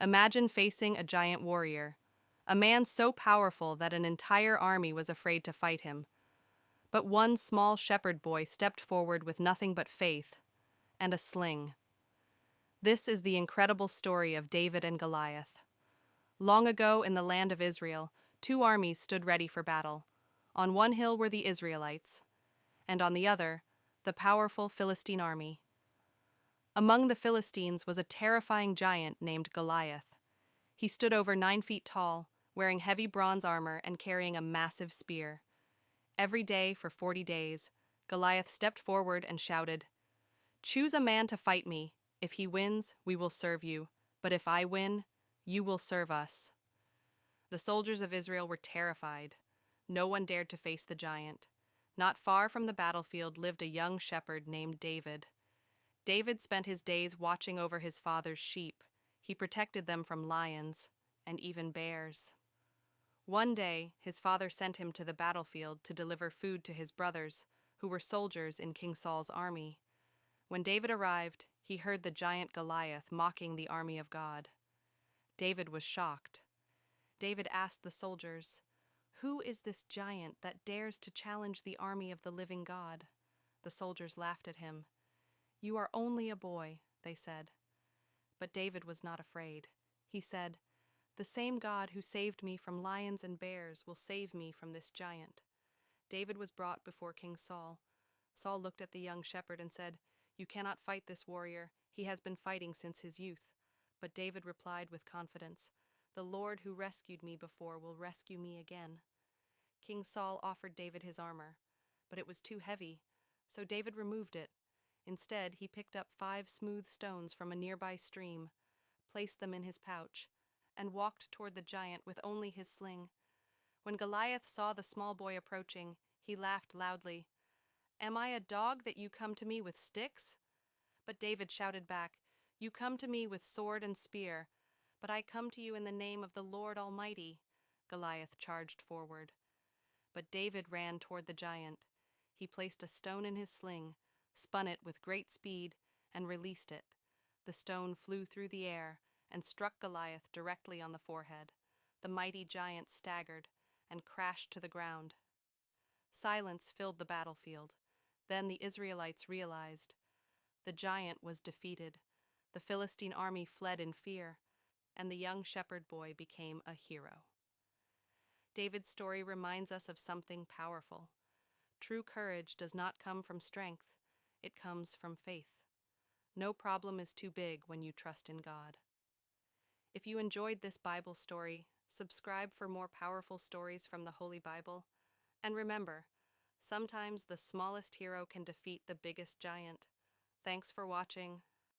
Imagine facing a giant warrior, a man so powerful that an entire army was afraid to fight him. But one small shepherd boy stepped forward with nothing but faith and a sling. This is the incredible story of David and Goliath. Long ago in the land of Israel, two armies stood ready for battle. On one hill were the Israelites, and on the other, the powerful Philistine army. Among the Philistines was a terrifying giant named Goliath. He stood over 9 feet tall, wearing heavy bronze armor and carrying a massive spear. Every day for 40 days, Goliath stepped forward and shouted, "Choose a man to fight me. If he wins, we will serve you. But if I win, you will serve us." The soldiers of Israel were terrified. No one dared to face the giant. Not far from the battlefield lived a young shepherd named David. David spent his days watching over his father's sheep. He protected them from lions and even bears. One day, his father sent him to the battlefield to deliver food to his brothers, who were soldiers in King Saul's army. When David arrived, he heard the giant Goliath mocking the army of God. David was shocked. David asked the soldiers, "Who is this giant that dares to challenge the army of the living God?" The soldiers laughed at him. "You are only a boy," they said. But David was not afraid. He said, "The same God who saved me from lions and bears will save me from this giant." David was brought before King Saul. Saul looked at the young shepherd and said, "You cannot fight this warrior. He has been fighting since his youth." But David replied with confidence, "The Lord who rescued me before will rescue me again." King Saul offered David his armor, but it was too heavy, so David removed it. Instead, he picked up 5 smooth stones from a nearby stream, placed them in his pouch, and walked toward the giant with only his sling. When Goliath saw the small boy approaching, he laughed loudly. "Am I a dog that you come to me with sticks?" But David shouted back, "You come to me with sword and spear, but I come to you in the name of the Lord Almighty." Goliath charged forward. But David ran toward the giant. He placed a stone in his sling, spun it with great speed, and released it. The stone flew through the air and struck Goliath directly on the forehead. The mighty giant staggered and crashed to the ground. Silence filled the battlefield. Then the Israelites realized the giant was defeated. The Philistine army fled in fear, and the young shepherd boy became a hero. David's story reminds us of something powerful. True courage does not come from strength, it comes from faith. No problem is too big when you trust in God. If you enjoyed this Bible story, subscribe for more powerful stories from the Holy Bible. And remember, sometimes the smallest hero can defeat the biggest giant. Thanks for watching.